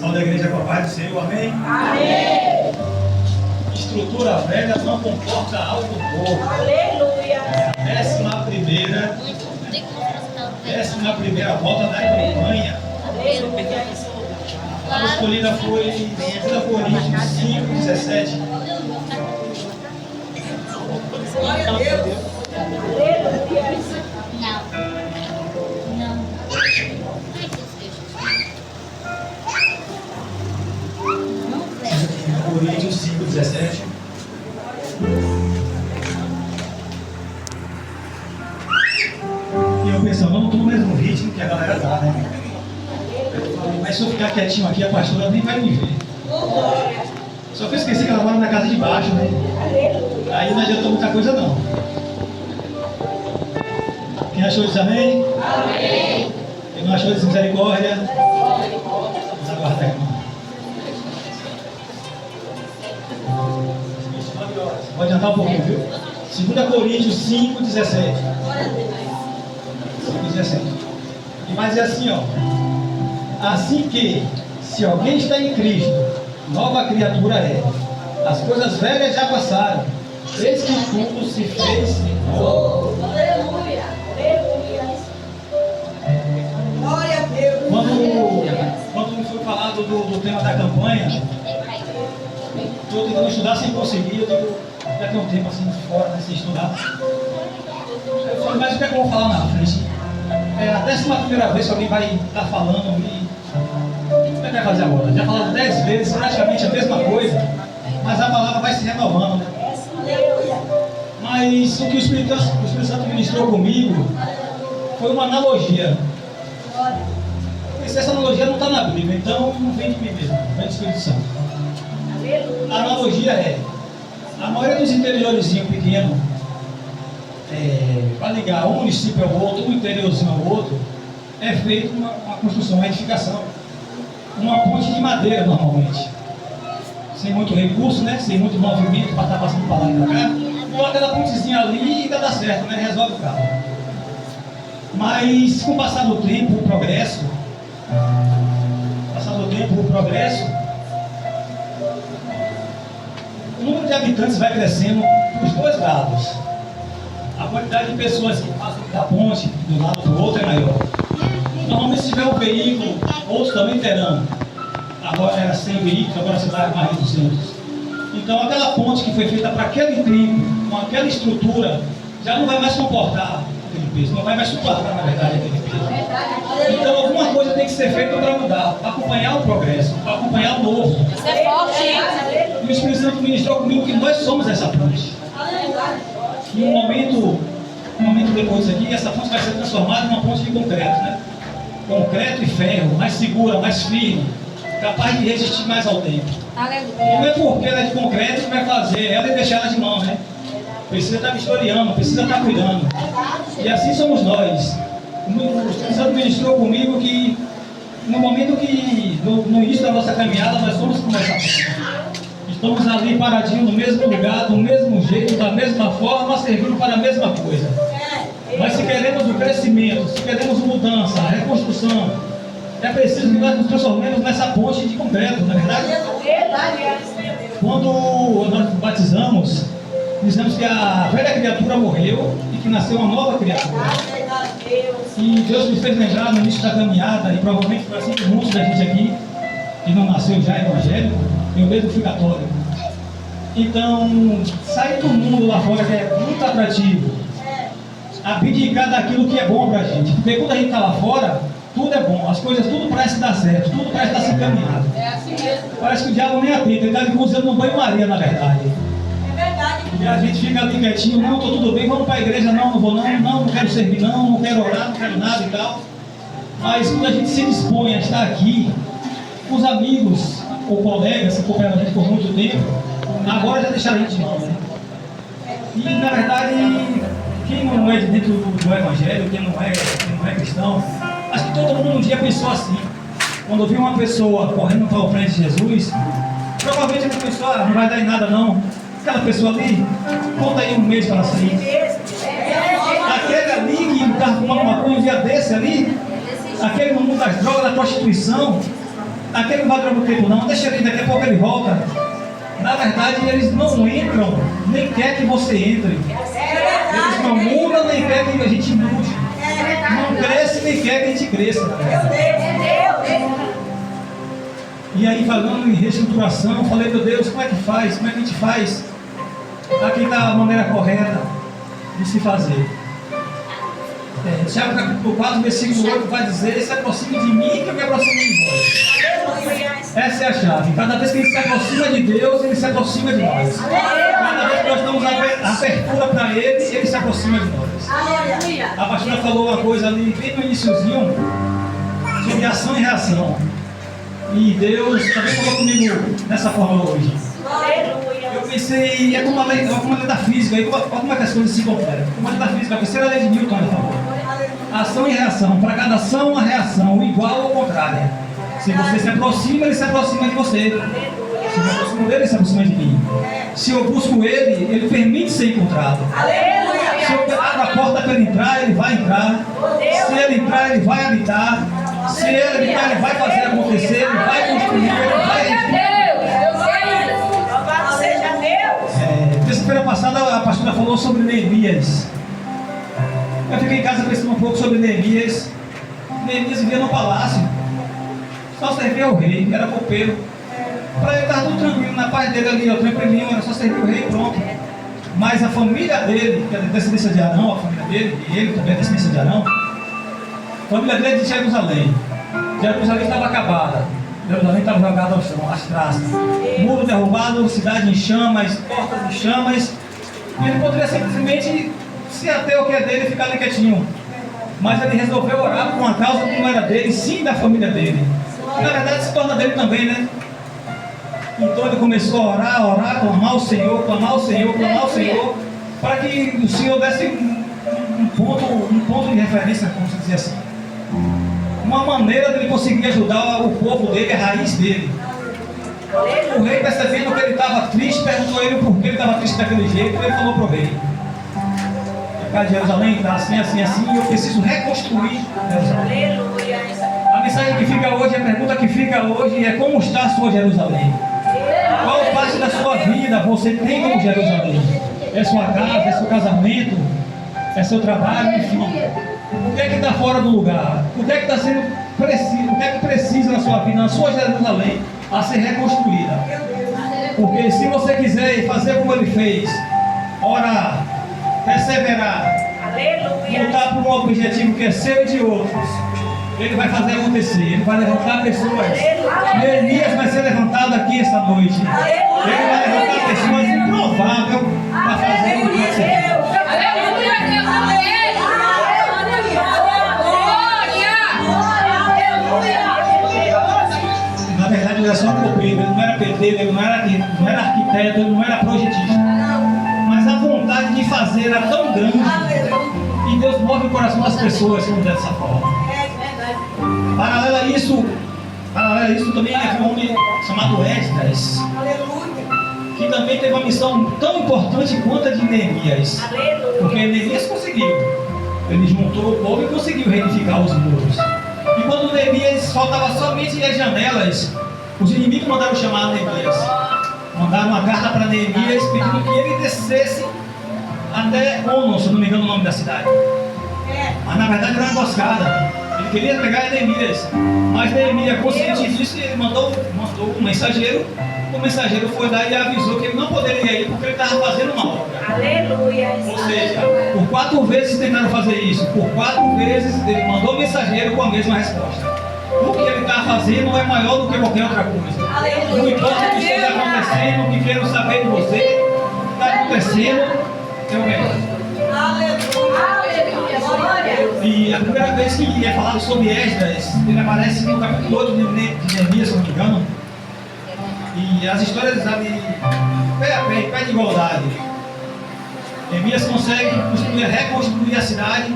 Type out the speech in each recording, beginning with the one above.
Saúde da igreja com a paz do Senhor, amém? Amém. Estrutura velha não comporta algo novo. Aleluia. Décima primeira volta da campanha. Aleluia. A escolhida foi 2 Coríntios 5:17. Glória a Deus. Aleluia. Coríntios 5:17. E eu pensando, vamos no mesmo ritmo que a galera dá, né? Mas se eu ficar quietinho aqui, a pastora nem vai me ver. Só que eu esqueci que ela mora na casa de baixo, né? Aí não adiantou muita coisa não. Quem achou disso amém? Amém. Quem não achou disso misericórdia? Vamos aguardar, irmão. Pode adiantar um pouquinho, viu? 2 Coríntios 5:17. 5:17. E vai dizer assim, ó. Assim que, se alguém está em Cristo, nova criatura é. As coisas velhas já passaram. Eis que tudo se fez novo. Aleluia. Aleluia. Glória a Deus. Quando foi falado do tema da campanha, estou tentando estudar sem conseguir. Eu digo, já tem um tempo assim fora, né, sem estudar. Eu falei, mas o que é que eu vou falar na frente? É a 11ª vez que alguém vai estar falando e o que vai fazer agora? Já falaram 10 vezes, praticamente a mesma coisa, mas a palavra vai se renovando, né? Mas o que o Espírito Santo ministrou comigo foi uma analogia. Se essa analogia não está na Bíblia, então não vem de mim mesmo, vem do Espírito Santo. A analogia é, a maioria dos interiorzinhos pequenos, para ligar um município ao outro, um interiorzinho ao outro, é feito uma construção, uma edificação. Uma ponte de madeira, normalmente. Sem muito recurso, né? Sem muito movimento para estar passando para lá e para cá. Coloca aquela pontezinha ali e ainda dá certo, né? Resolve o carro. Mas com o passar do tempo, o progresso, o número de habitantes vai crescendo dos dois lados. A quantidade de pessoas que passam da ponte do lado para o outro é maior. Normalmente, se tiver um veículo, outros também terão. Agora era 100 veículos, agora se dá mais de 200. Então, aquela ponte que foi feita para aquele trilho, com aquela estrutura, já não vai mais comportar aquele peso, não vai mais suportar, na verdade, aquele peso. Então, alguma coisa tem que ser feita para mudar, para acompanhar o progresso, para acompanhar o novo. Você é forte, hein? E o Espírito Santo ministrou comigo que nós somos essa ponte. E um momento depois disso aqui, essa ponte vai ser transformada em uma ponte de concreto, né? Concreto e ferro, mais segura, mais firme, capaz de resistir mais ao tempo. E não é porque ela é de concreto que vai fazer ela e deixar ela de mão, né? Precisa estar vistoriando, precisa estar cuidando. E assim somos nós. O Espírito Santo ministrou comigo que no momento que, no início da nossa caminhada, nós somos como essa ponte. Estamos ali paradinhos no mesmo lugar, do mesmo jeito, da mesma forma, servindo para a mesma coisa. Mas se queremos o crescimento, se queremos mudança, a reconstrução, é preciso que nós nos transformemos nessa ponte de concreto, não é verdade? Quando nós batizamos, dizemos que a velha criatura morreu e que nasceu uma nova criatura. E Deus me fez lembrar no início da caminhada, e provavelmente foi assim que muitos da gente aqui, que não nasceu já evangélico, eu mesmo fui católico. Então, sair do mundo lá fora que é muito atrativo, abdicar daquilo que é bom pra gente. Porque quando a gente está lá fora, tudo é bom, as coisas, tudo parece dar certo, tudo parece estar se encaminhado. É assim mesmo. Parece que o diabo nem apita, ele está usando no banho-maria, na verdade. É verdade. E a gente fica ali quietinho, não, estou tudo bem, vamos para a igreja, não vou não quero servir, não quero orar, não quero nada e tal. Mas quando a gente se dispõe a estar aqui, com os amigos ou colegas que acompanham a gente por muito tempo, agora já deixaram a gente de mão, né? E na verdade, quem não é de dentro do evangelho, quem não é cristão, acho que todo mundo um dia pensou assim. Quando viu uma pessoa correndo para o frente de Jesus, provavelmente ele pensou, não vai dar em nada não. Aquela pessoa ali, conta aí um mês para ela sair. Aquele ali que estava fumando maconha um dia desse ali, aquele no mundo das drogas, da prostituição, aquele não vai durar muito tempo não, deixa ele, daqui a pouco ele volta. Na verdade, eles não entram, nem quer que você entre. Eles não mudam, nem quer que a gente mude. Não cresce, nem quer que a gente cresça. E aí, falando em reestruturação, eu falei, meu Deus, como é que faz? Como é que a gente faz? Aqui está a maneira correta de se fazer. Tiago capítulo 4, versículo 8 vai dizer: se aproxime de mim que eu me aproximo de vós. Essa é a chave. Cada vez que ele se aproxima de Deus, ele se aproxima de nós. Cada vez que nós damos abertura para ele, ele se aproxima de nós. A pastora falou uma coisa ali bem no iniciozinho sobre ação e reação. E Deus também falou comigo dessa forma hoje. Eu pensei, é como a lei da física, olha como é que as coisas se completam. Como a lei da física, a terceira lei de Newton, ele falou. Ação e reação. Para cada ação, uma reação, igual ou contrária. Se você se aproxima, ele se aproxima de você. Se eu me aproximo dele, ele se aproxima de mim. Se eu busco ele, ele permite ser encontrado. Se eu abro a porta para ele entrar, ele vai entrar. Se ele entrar, ele vai habitar. Se ele entrar, ele vai fazer acontecer, ele vai construir, ele vai... Terça-feira passada a pastora falou sobre Neemias. Eu fiquei em casa pensando um pouco sobre Neemias. Neemias vivia no palácio, só servia o rei, era copeiro. Para ele estava tudo tranquilo, na paz dele ali, tranquilinho, era só servir o rei e pronto. Mas a família dele, que é a descendência de Arão, a família dele, e ele também é a descendência de Arão, a família dele é de Jerusalém. Jerusalém estava acabada. Jerusalém estava jogada ao chão, as traças. Muro derrubado, cidade em chamas, portas em chamas. E ele poderia simplesmente se ater ao que é dele e ficar ali quietinho. Mas ele resolveu orar por uma causa que não era dele, sim da família dele. E, na verdade se torna dele também, né? Então ele começou a orar, clamar ao Senhor, para que o Senhor desse um ponto de referência, como se dizia assim. Uma maneira de ele conseguir ajudar o povo dele, a raiz dele. O rei, percebendo que ele estava triste, perguntou a ele por que ele estava triste daquele jeito, e ele falou para o rei: a casa de Jerusalém está assim, assim, assim, e eu preciso reconstruir Jerusalém. A mensagem que fica hoje, a pergunta que fica hoje é: como está a sua Jerusalém? Qual parte da sua vida você tem como Jerusalém? É sua casa, é seu casamento, é seu trabalho, enfim. O que é que está fora do lugar? O que é que está sendo preciso? O que é que precisa na sua vida, na sua Jerusalém, a ser reconstruída? Porque se você quiser fazer como ele fez, orar, perseverar, lutar por um objetivo que é seu e de outros, ele vai fazer acontecer, ele vai levantar pessoas. Neemias vai ser levantado aqui esta noite. Ele vai levantar pessoas improváveis para fazer o que você. Na verdade, ele era só copeiro, ele não era pedreiro, ele não era arquiteto, ele não era projetista. Mas a vontade de fazer era tão grande. E Deus move o coração das pessoas como dessa forma. Paralelo a isso também é um homem chamado Esdras, que também teve uma missão tão importante quanto a de Neemias. Porque Neemias conseguiu. Ele juntou o povo e conseguiu reedificar os muros. E quando Neemias faltava somente as janelas, os inimigos mandaram chamar Neemias. Mandaram uma carta para Neemias pedindo que ele descesse até Ono, se não me engano o nome da cidade. Mas na verdade era uma emboscada. Ele queria pegar Neemias. Mas Neemias, consciente disso, ele mandou um mensageiro. O mensageiro foi lá e avisou que ele não poderia ir porque ele estava fazendo uma obra. Aleluia. Ou seja, por 4 vezes tentaram fazer isso. Por 4 vezes ele mandou o mensageiro com a mesma resposta. O que ele está fazendo é maior do que qualquer outra coisa. Aleluia. Não importa o que esteja acontecendo, o que queiram saber de você, o que está acontecendo, é o melhor. E a primeira vez que é falado sobre Esdras, ele aparece no capítulo 8 de Neemias, se não me engano. E as histórias ali, pé de igualdade. Neemias consegue reconstruir a cidade,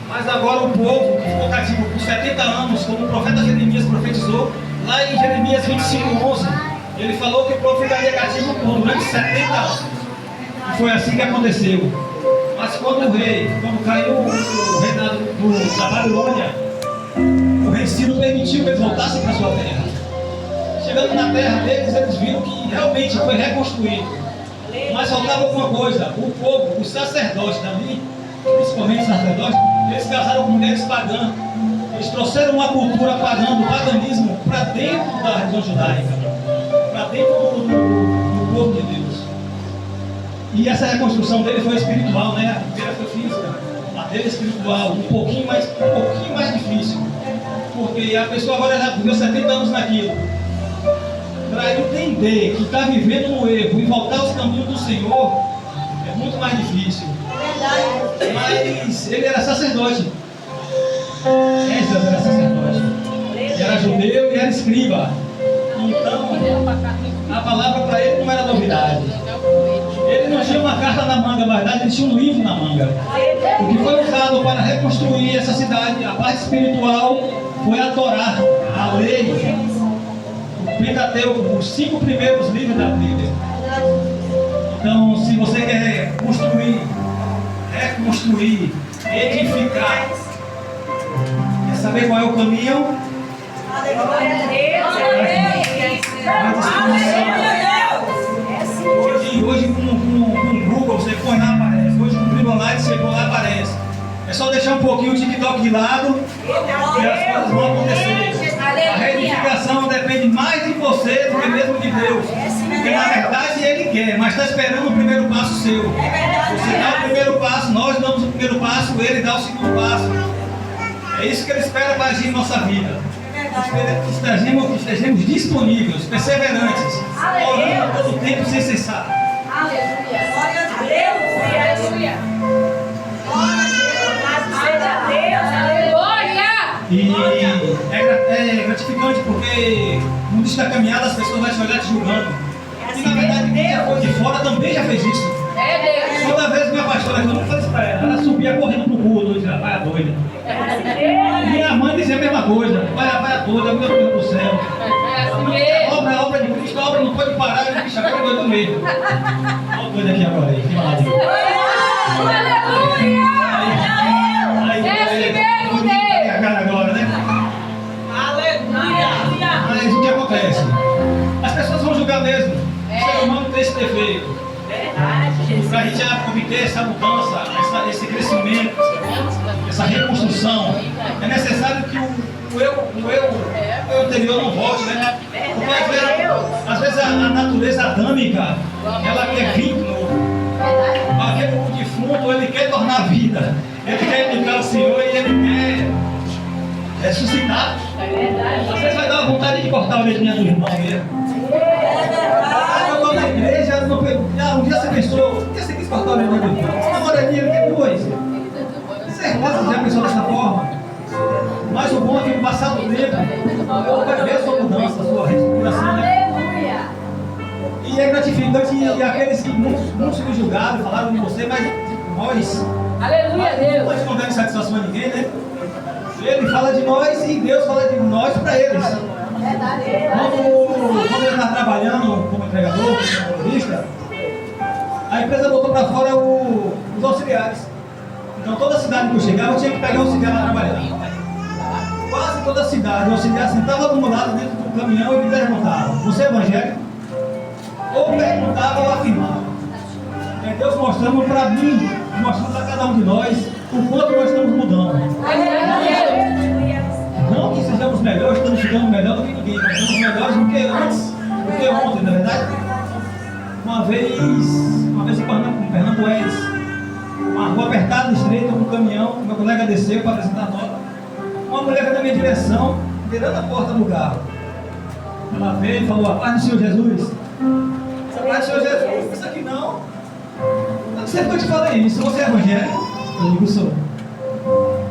mas agora o povo que ficou cativo por 70 anos, como o profeta Jeremias profetizou, lá em Jeremias 25:11, ele falou que o povo ficaria cativo durante 70 anos. E foi assim que aconteceu. Mas quando caiu o reinado da Babilônia, o rei Ciro permitiu que eles voltassem para sua terra. Chegando na terra deles, eles viram que realmente foi reconstruído. Mas faltava alguma coisa. O povo, os sacerdotes também, principalmente os sacerdotes, eles casaram com mulheres pagãs. Eles trouxeram uma cultura pagã, do paganismo, para dentro da religião judaica, para dentro do povo de Deus. E essa reconstrução dele foi espiritual, né? A primeira foi física, a dele é espiritual, um pouquinho mais difícil. Porque a pessoa agora já viveu 70 anos naquilo. Para entender que está vivendo no erro e voltar aos caminhos do Senhor, é muito mais difícil. Mas ele era sacerdote. Esdras era sacerdote. Ele era judeu e era escriba. Então, a palavra para ele não era novidade. Ele não tinha uma carta na manga, na verdade, ele tinha um livro na manga. O que foi usado para reconstruir essa cidade, a parte espiritual, foi a Torá, a lei, o Pentateuco, os 5 primeiros livros da Bíblia. Então, se você quer construir, reconstruir, edificar, quer saber qual é o caminho? Glória a Deus. Hoje com o Google você põe lá, aparece. Hoje com o Tribunal você põe lá, aparece. É só deixar um pouquinho o TikTok de lado e as coisas vão acontecer. A reedificação depende mais de você do que mesmo de Deus. Porque na verdade Ele quer, mas está esperando o primeiro passo seu. Você dá o primeiro passo, nós damos o primeiro passo, Ele dá o segundo passo. É isso que Ele espera para agir em nossa vida. Que estejamos disponíveis, perseverantes, orando todo o tempo sem cessar. Aleluia. Glória a Deus. Aleluia. E é gratificante porque no início da caminhada as pessoas vão te olhar te julgando. E na verdade quem já foi de fora também já fez isso. Toda vez que minha pastora, eu não falei isso para ela subia correndo pro culto, eu dizia, vai a doida. Minha mãe dizia a mesma coisa, vai a doida, meu Deus do céu. A obra de Cristo, a obra não pode parar, eu bicho, agora eu doido mesmo. Olha o doido aqui agora aí, que maravilha. Agora, né? Mas o que acontece? As pessoas vão julgar mesmo. O ser humano tem esse defeito. Para a gente obter essa mudança, esse crescimento, essa reconstrução, é necessário que o eu anterior não volte, né? Porque às vezes a natureza adâmica, ela quer vir de novo. Aquele defunto, ele quer tornar vida. Ele quer imitar o Senhor e ele quer ressuscitar. Às vezes vai dar uma vontade de cortar a orelhinha do irmão mesmo. Eu estou na igreja, um dia você pensou, por que você quis cortar a orelhinha do irmão? Uma orelhinha, ele quer duas. Você já pensou dessa forma? Mas o bom é que no passado do tempo, Deus vai ver a sua mudança, a sua restauração, né? E é gratificante, e aqueles que muitos me julgaram, falaram de você, mas nós. Aleluia, Deus. Nós não damos satisfação a ninguém, né? Ele fala de nós e Deus fala de nós para eles. Quando ele estava trabalhando como entregador, como motorista, a empresa botou para fora os auxiliares. Então toda cidade que eu chegava eu tinha que pegar um auxiliar para trabalhar. Quase toda a cidade, o auxiliar sentava do meu lado dentro do caminhão e me perguntava: você é evangélico? Ou perguntava ou afirmava. É Deus mostrando para mim, mostrando para cada um de nós o quanto nós estamos mudando. Não que sejamos melhores, estamos ficando melhor do que ninguém, mas estamos melhores do que antes, do que ontem, na verdade. Uma vez em Pernambuco, uma rua apertada, estreita, com um caminhão, meu colega desceu para apresentar nota. Uma mulher veio na minha direção, virando a porta do carro. Ela veio e falou: a paz do Senhor Jesus. A paz do Senhor Jesus. Isso aqui não. Eu sempre que eu te falei isso, você é evangélico? Eu digo, sou.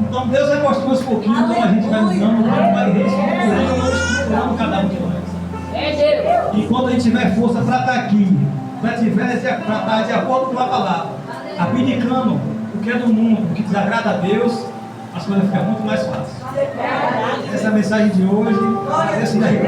Então Deus vai mostrando aos pouquinhos como a gente vai mudando, vai reestruturando cada um de nós. E quando a gente tiver força para estar aqui, para estar de acordo com a palavra, abdicando o que é do mundo, o que desagrada a Deus, as coisas ficam muito mais fáceis. Essa é a mensagem de hoje. Agradeço a Deus.